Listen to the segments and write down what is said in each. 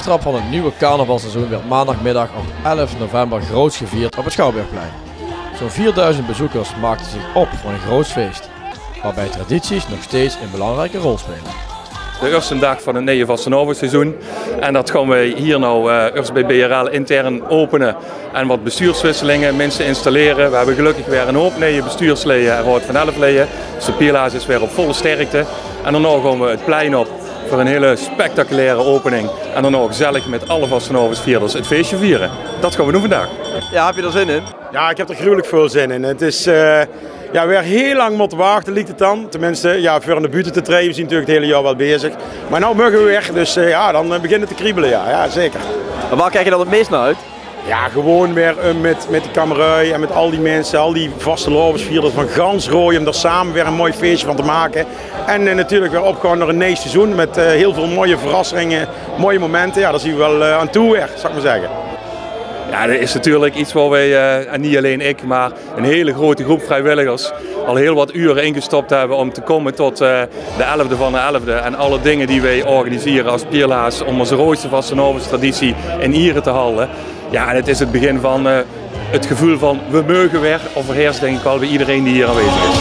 aftrap van het nieuwe carnavalseizoen werd maandagmiddag op 11 november groots gevierd op het Schouwburgplein. Zo'n 4000 bezoekers maakten zich op voor een groot feest, waarbij tradities nog steeds een belangrijke rol spelen. De eerste dag van het nieuwe Vastenavondseizoen en dat gaan wij hier nou eerst bij BRL intern openen en wat bestuurswisselingen, mensen installeren. We hebben gelukkig weer een hoop nieuwe bestuursleden en raad van 11 leden, dus de Pielaars is weer op volle sterkte. En daarna gaan we het plein op voor een hele spectaculaire opening en daarna gezellig met alle Vastenavondsvierders het feestje vieren. Dat gaan we doen vandaag. Ja, heb je er zin in? Ja, ik heb er gruwelijk veel zin in. Het is weer heel lang moeten wachten, lijkt het dan. Tenminste, ja, voor aan de buiten te treden, we zijn natuurlijk het hele jaar wel bezig. Maar nu mogen we weg, dus dan begint het te kriebelen, ja, zeker. En waar kijk je dan het meest naar uit? Ja, gewoon weer met de kamerui en met al die mensen, al die vastenavondsvierders van gans Rooij, om daar samen weer een mooi feestje van te maken. En natuurlijk weer opgaan naar een nieuw seizoen met heel veel mooie verrassingen, mooie momenten. Ja, daar zien we wel aan toe weer, zou ik maar zeggen. Ja, dat is natuurlijk iets waar wij, en niet alleen ik, maar een hele grote groep vrijwilligers al heel wat uren ingestopt hebben om te komen tot de 11e van de 11e. En alle dingen die wij organiseren als Pielaars om onze Rooijse vastenavondstraditie in Ieren te houden. Ja, en het is het begin van het gevoel van we mogen weer, overheerst denk ik wel bij iedereen die hier aanwezig is.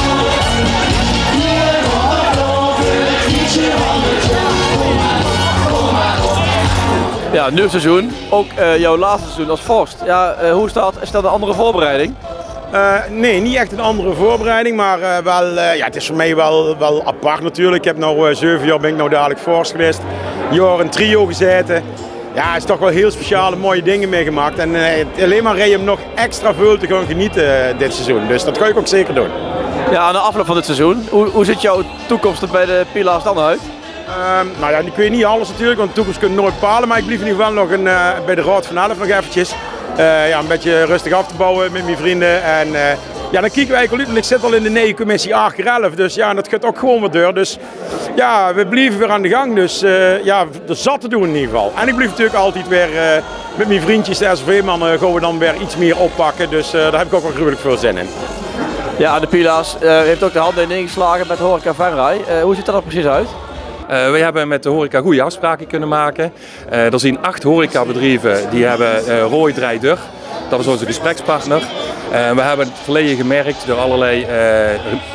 Ja, nieuw seizoen. Ook jouw laatste seizoen als vorst. Ja, hoe is dat? Is dat een andere voorbereiding? Nee, niet echt een andere voorbereiding, maar het is voor mij wel apart natuurlijk. Ik heb nou 7 jaar ben ik nou dadelijk vorst geweest. Een jaar in trio gezeten. Ja, het is toch wel heel speciale mooie dingen meegemaakt. En alleen maar rijden om nog extra veel te gaan genieten dit seizoen. Dus dat ga ik ook zeker doen. Ja, aan de afloop van dit seizoen, hoe ziet jouw toekomst er bij de Pielaars dan uit? Nou ja, ik weet niet alles natuurlijk, want de toekomst kun je nooit bepalen. Maar ik blijf in ieder geval nog bij de Raad van 11 nog eventjes. Een beetje rustig af te bouwen met mijn vrienden. En dan kijken we eigenlijk al uit, want ik zit al in de nieuwe commissie AG11. Dus ja, dat gaat ook gewoon weer door. Dus ja, we blijven weer aan de gang. Dus er zat te doen in ieder geval. En ik blijf natuurlijk altijd weer met mijn vriendjes, de SVV-mannen, gaan we dan weer iets meer oppakken. Dus daar heb ik ook wel gruwelijk veel zin in. Ja, de Pielaars heeft ook de handen ineengeslagen met Horeca Venray. Hoe ziet dat er precies uit? We hebben met de horeca goede afspraken kunnen maken. Er zijn 8 horecabedrijven die hebben Rooij draait door. Dat is onze gesprekspartner. We hebben het verleden gemerkt door allerlei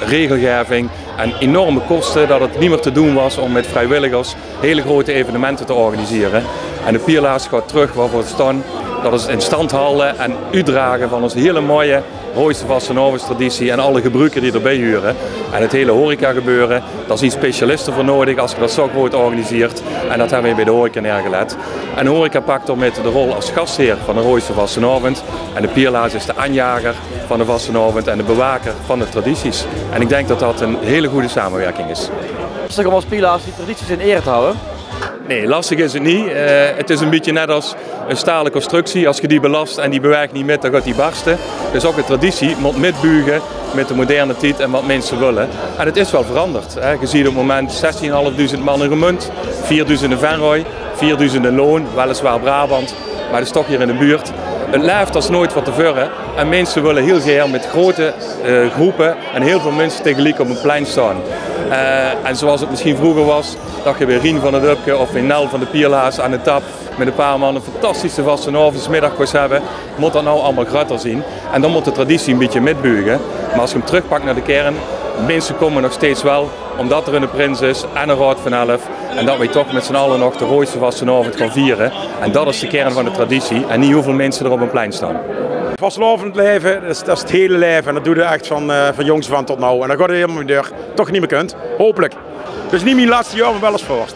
regelgeving en enorme kosten dat het niet meer te doen was om met vrijwilligers hele grote evenementen te organiseren. En de Pielaars gaat terug waarvoor we staan. Dat is in stand houden en uitdragen van onze hele mooie Rooijse vastenavondstraditie en alle gebruiken die erbij huren. En het hele horeca gebeuren, daar zijn specialisten voor nodig als je dat zo groot organiseert. En dat hebben we bij de horeca neergelegd. En de horeca pakt met de rol als gastheer van de Rooijse vastenavond. En de Pielaars is de aanjager van de vastenavond en de bewaker van de tradities. En ik denk dat dat een hele goede samenwerking is. Lastig om als Pielaars die tradities in ere te houden? Nee, lastig is het niet. Het is een beetje net als een stalen constructie. Als je die belast en die beweegt niet met, dan gaat die barsten. Dus ook de traditie moet metbuigen met de moderne tijd en wat mensen willen. En het is wel veranderd. Hè. Je ziet op het moment 16.500 man in Gemunt, 4.000 in Venray, 4.000 in Loon, weliswaar Brabant, maar dat is toch hier in de buurt. Het leeft als nooit wat te vullen en mensen willen heel graag met grote groepen en heel veel mensen tegelijk op een plein staan. En zoals het misschien vroeger was, dat je bij Rien van het Upke of bij Nel van de Pielaars aan de tap met een paar man een fantastische vastenavondsmiddag hebben, moet dat nou allemaal groter zien. En dan moet de traditie een beetje metbuigen. Maar als je hem terugpakt naar de kern, mensen komen nog steeds wel, omdat er een prins is en een raad van 11. En dat wij toch met z'n allen nog de Rooijse vastenavond gaan vieren. En dat is de kern van de traditie en niet hoeveel mensen er op een plein staan. Vastenavondleven, dat is het hele leven en dat doe je echt van jongs van tot nou. En dan gaat het helemaal weer toch niet meer kunt, hopelijk. Dus niet mijn laatste jaar, maar wel als vorst.